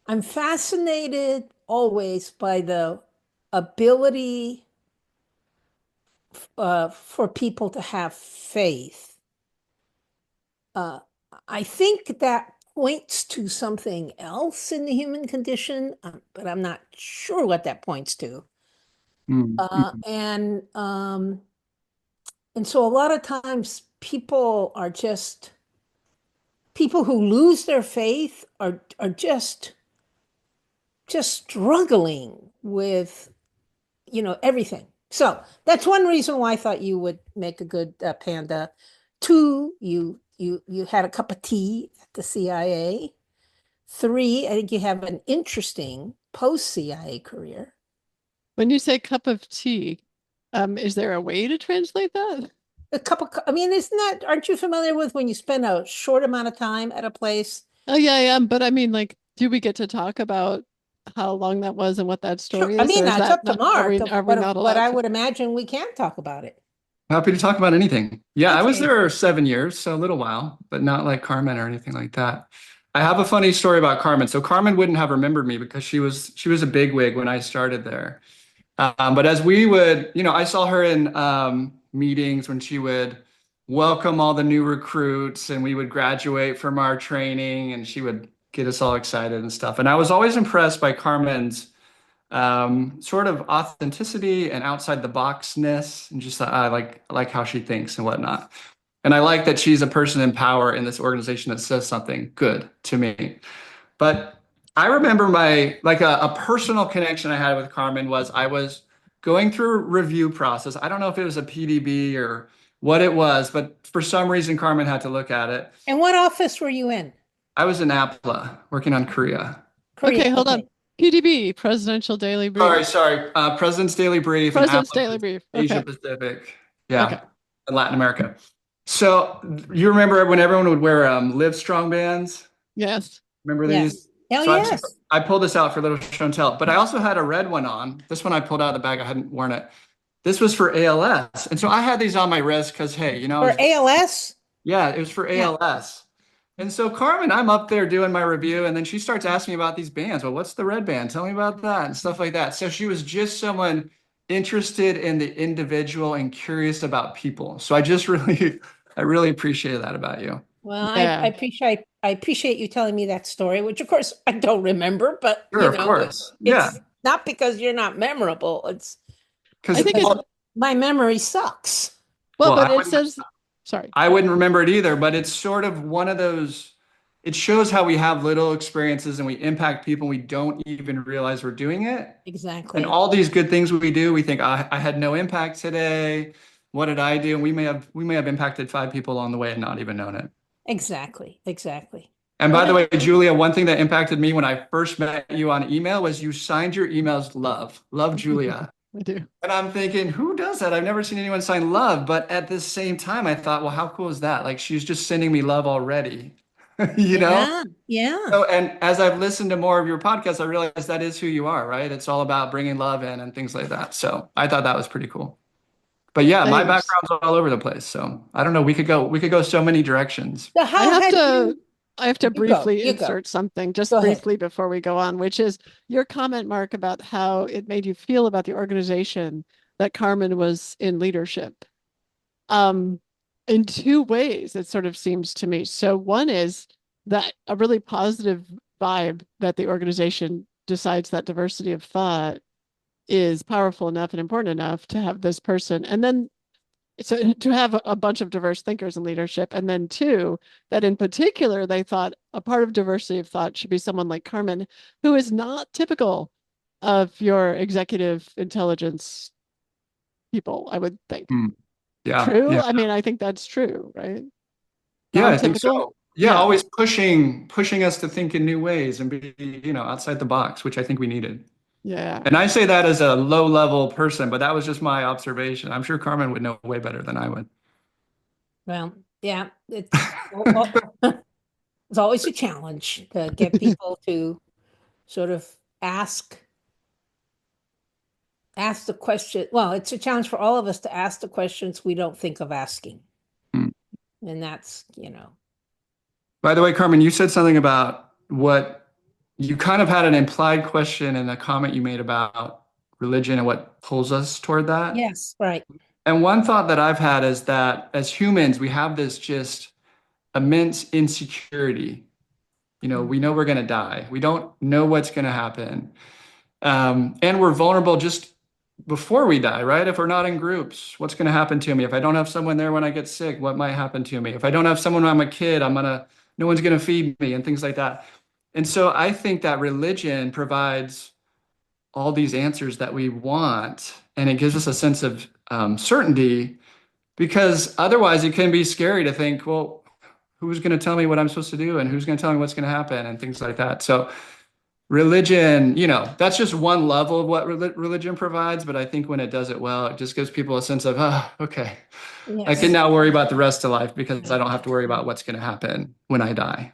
I'm fascinated always by the ability for people to have faith. Uh, I think that points to something else in the human condition, but I'm not sure what that points to. Mm, Uh, mm. and um, and so a lot of times people are just people who lose their faith are just struggling with everything. So that's one reason why I thought you would make a good panda. Two, you had a cup of tea at the CIA. Three, I think you have an interesting post CIA career. When you say cup of tea, is there a way to translate that? A cup of, I mean, isn't that, aren't you familiar with when you spend a short amount of time at a place? Oh yeah, I am. But I mean, like, do we get to talk about how long that was and what that Sure. story I is, mean, or is it's that up to not? Mark, Are we not but allowed I to? would imagine we can talk about it. Happy to talk about anything. Yeah, I was Okay. there 7 years, so a little while, but not like Carmen or anything like that. I have a funny story about Carmen. So Carmen wouldn't have remembered me because she was a bigwig when I started there. But as we would, I saw her in meetings when she would welcome all the new recruits and we would graduate from our training and she would get us all excited and stuff. And I was always impressed by Carmen's sort of authenticity and outside the boxness, and just I like how she thinks and whatnot. And I like that she's a person in power in this organization that says something good to me. But I remember my like a personal connection I had with Carmen was I was going through a review process. I don't know if it was a PDB or what it was, but for some reason Carmen had to look at it. And what office were you in? I was in APLA working on Korea. Okay, Korea. hold on. Okay. PDB, Presidential Daily Sorry, Brief. sorry. President's Daily Brief and President's APLA Daily was Brief. Asia Okay. Pacific. Okay. Yeah, and Latin America. So you remember when everyone would wear Live Strong bands? Yes. Remember Yes. these? Oh, So yes. I pulled this out for a little show and tell, but I also had a red one on. This one I pulled out of the bag. I hadn't worn it. This was for ALS. And so I had these on my wrist because, hey, I For was, ALS? yeah, it was for Yeah. ALS. And so Carmen, I'm up there doing my review, and then she starts asking me about these bands. Well, what's the red band? Tell me about that and stuff like that. So she was just someone interested in the individual and curious about people. So I just really, I really appreciate that about you. Well, Yeah. I appreciate you telling me that story, which of course I don't remember, but Sure, of course. Yeah. it's not because you're not memorable. It's I Because think it's because my memory sucks. well, well, but it says sorry. I wouldn't remember it either, but it's sort of one of those, it shows how we have little experiences and we impact people and we don't even realize we're doing it. And Exactly. all these good things we do, we think I had no impact today. What did I do? And we may have impacted five people along the way and not even known it. Exactly. Exactly. And by the Well, way, Julia, one thing that impacted me when I first met you on email was you signed your emails love. Love Julia. I do. And I'm thinking, who does that? I've never seen anyone sign love. But at the same time, I thought, well, how cool is that? Like she's just sending me love already, you know? yeah, yeah. So, and as I've listened to more of your podcasts, I realized that is who you are, right? It's all about bringing love in and things like that. So I thought that was pretty cool. But yeah, my Thanks. background's all over the place. So I don't know. We could go so many directions. So I how have had to you I have to briefly you go. insert something just Go ahead. briefly before we go on, which is your comment, Mark, about how it made you feel about the organization that Carmen was in leadership. Um, in two ways, it sort of seems to me. So one is that a really positive vibe that the organization decides that diversity of thought is powerful enough and important enough to have this person. And then so to have a bunch of diverse thinkers in leadership, and then two, that in particular they thought a part of diversity of thought should be someone like Carmen, who is not typical of your executive intelligence people, I would think. Hmm. Yeah, True? yeah, I mean, I think that's true, right? yeah. I think Non-typical? so. Yeah, Yeah. always pushing us to think in new ways and be, outside the box, which I think we needed. Yeah. And I say that as a low level person, but that was just my observation. I'm sure Carmen would know way better than I would. Well, yeah, it's always a challenge to get people to sort of ask ask the question. Well, it's a challenge for all of us to ask the questions we don't think of asking. Hmm. And that's. By the way, Carmen, you said something about what you kind of had an implied question in the comment you made about religion and what pulls us toward that. Yes, right. And one thought that I've had is that as humans, we have this just immense insecurity. We know we're going to die. We don't know what's going to happen. And we're vulnerable just before we die, right? If we're not in groups, what's going to happen to me? If I don't have someone there when I get sick, what might happen to me? If I don't have someone when I'm a kid, no one's going to feed me and things like that. And so I think that religion provides all these answers that we want, and it gives us a sense of certainty, because otherwise it can be scary to think, well, who's going to tell me what I'm supposed to do and who's going to tell me what's going to happen and things like that. So religion, that's just one level of what religion provides. But I think when it does it well, it just gives people a sense of, oh, okay, I can Yes. now worry about the rest of life because I don't have to worry about what's going to happen when I die.